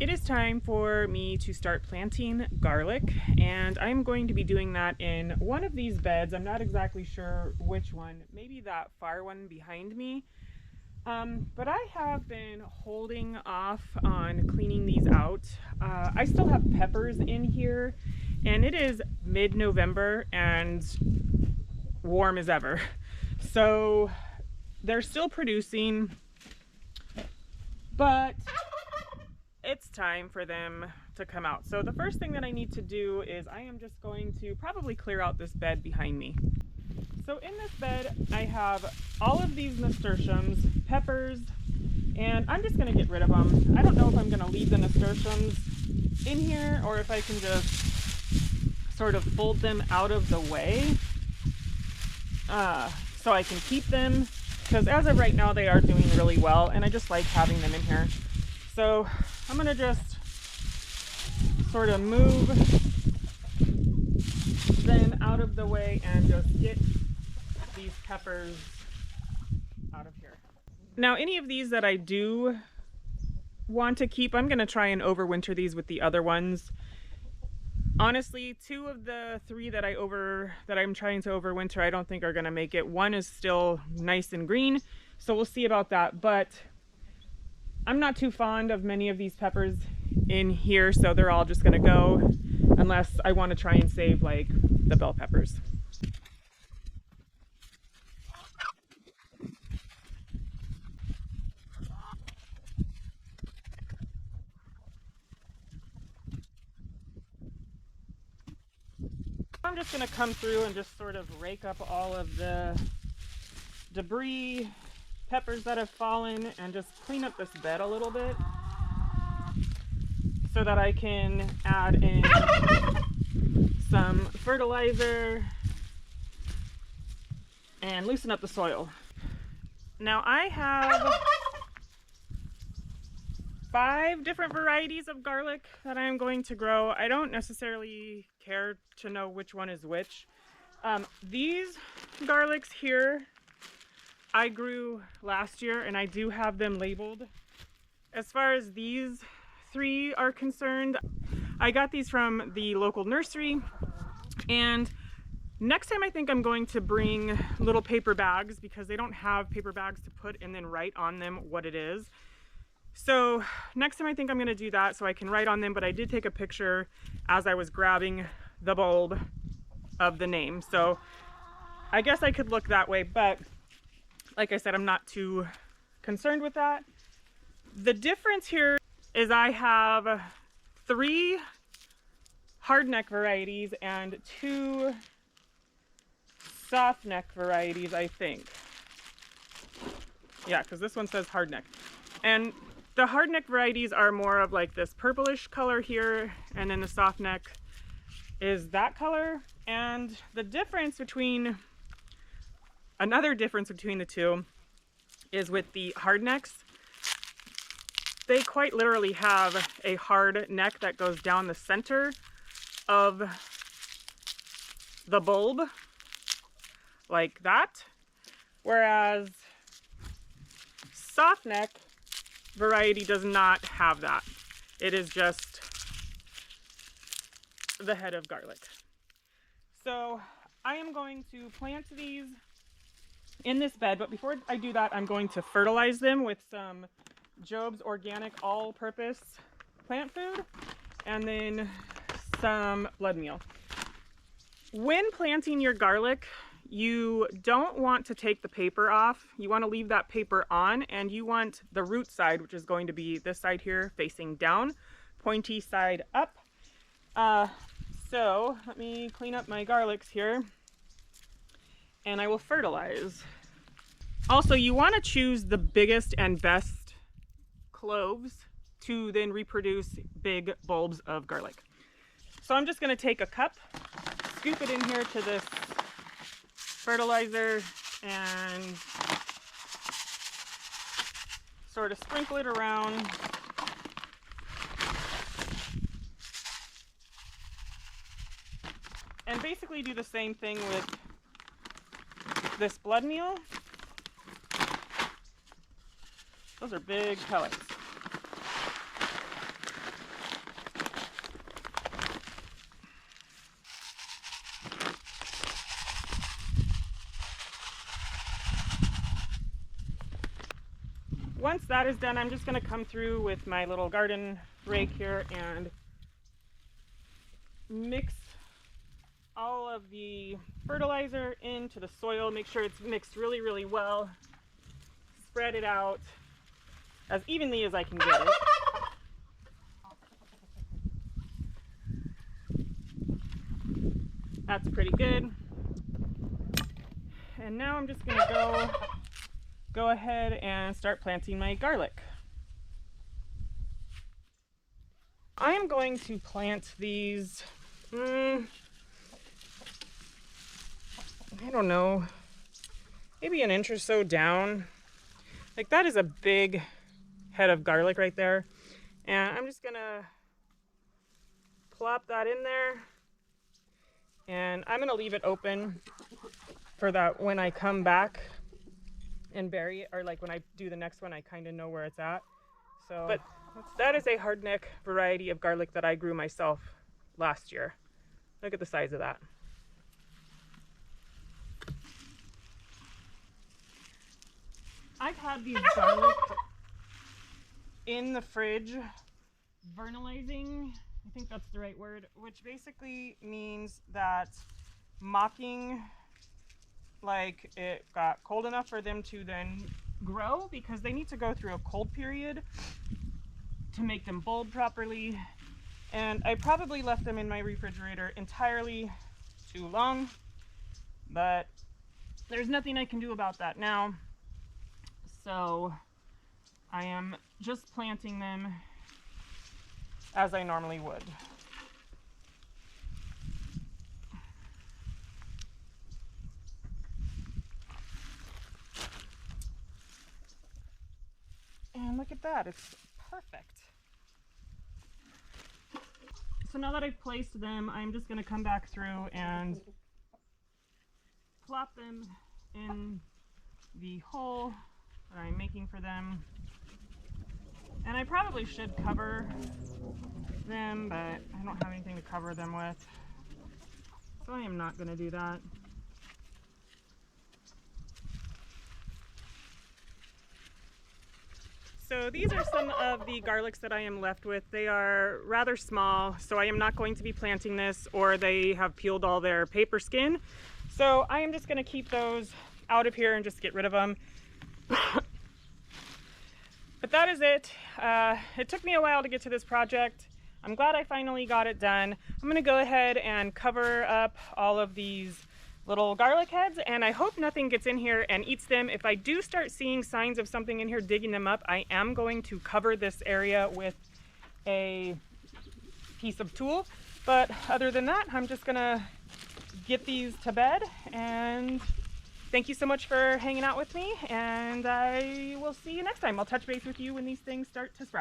It is time for me to start planting garlic, and I'm going to be doing that in one of these beds. I'm not exactly sure which one, maybe that far one behind me. But I have been holding off on cleaning these out. I still have peppers in here, and it is mid-November and warm as ever. So they're still producing, but it's time for them to come out. So the first thing that I need to do is I am just going to probably clear out this bed behind me. So in this bed, I have all of these nasturtiums, peppers, and I'm just gonna get rid of them. I don't know if I'm gonna leave the nasturtiums in here or if I can just sort of fold them out of the way so I can keep them, because as of right now they are doing really well and I just like having them in here. So I'm gonna just sort of move them out of the way and just get these peppers out of here. Now, any of these that I do want to keep, I'm gonna try and overwinter these with the other ones. Honestly, 2 of the 3 that I'm trying to overwinter, I don't think are gonna make it. One is still nice and green, so we'll see about that. But I'm not too fond of many of these peppers in here, so they're all just gonna go unless I want to try and save like the bell peppers. I'm just gonna come through and just sort of rake up all of the debris, peppers that have fallen, and just clean up this bed a little bit so that I can add in some fertilizer and loosen up the soil. Now I have 5 different varieties of garlic that I am going to grow. I don't necessarily care to know which one is which. These garlics here I grew last year and I do have them labeled. As far as these 3 are concerned, I got these from the local nursery, and next time I think I'm going to bring little paper bags because they don't have paper bags to put and then write on them what it is. So next time I think I'm going to do that so I can write on them, but I did take a picture as I was grabbing the bulb of the name. So I guess I could look that way, but like I said, I'm not too concerned with that. The difference here is I have 3 hardneck varieties and 2 softneck varieties, I think. Yeah, because this one says hardneck. And the hardneck varieties are more of like this purplish color here, and then the softneck is that color. And the difference between, another difference between the 2 is with the hardnecks. They quite literally have a hard neck that goes down the center of the bulb, like that. Whereas softneck variety does not have that. It is just the head of garlic. So I am going to plant these in this bed, but before I do that, I'm going to fertilize them with some Job's Organic All-Purpose Plant Food and then some blood meal. When planting your garlic, you don't want to take the paper off. You want to leave that paper on, and you want the root side, which is going to be this side here, facing down, pointy side up. So let me clean up my garlics here, and I will fertilize. Also, you want to choose the biggest and best cloves to then reproduce big bulbs of garlic. So I'm just going to take a cup, scoop it in here to this fertilizer, and sort of sprinkle it around. And basically do the same thing with this blood meal. Those are big pellets. once that is done, I'm just going to come through with my little garden rake here and mix all of the fertilizer into the soil. Make sure it's mixed really, really well. Spread it out as evenly as I can get it. That's pretty good. And now I'm just going to go ahead and start planting my garlic. I am going to plant these, I don't know, maybe an inch or so down. Like, that is a big head of garlic right there. And I'm just gonna plop that in there. And I'm gonna leave it open for that when I come back and bury it, or like when I do the next one, I kind of know where it's at. So, but that is a hardneck variety of garlic that I grew myself last year. Look at the size of that. I've had these garlic in the fridge vernalizing, I think that's the right word, which basically means that mocking, like it got cold enough for them to then grow, because they need to go through a cold period to make them bulb properly. And I probably left them in my refrigerator entirely too long, but there's nothing I can do about that now. So I am just planting them as I normally would. And look at that, it's perfect. So now that I've placed them, I'm just gonna come back through and plop them in the hole that I'm making for them. And I probably should cover them, but I don't have anything to cover them with, so I am not gonna do that. So these are some of the garlics that I am left with. They are rather small, so I am not going to be planting this, or they have peeled all their paper skin. So I am just going to keep those out of here and just get rid of them. But that is it. It took me a while to get to this project. I'm glad I finally got it done. I'm going to go ahead and cover up all of these little garlic heads, and I hope nothing gets in here and eats them. If I do start seeing signs of something in here digging them up, I am going to cover this area with a piece of tool. But other than that, I'm just gonna get these to bed, and thank you so much for hanging out with me, and I will see you next time. I'll touch base with you when these things start to sprout.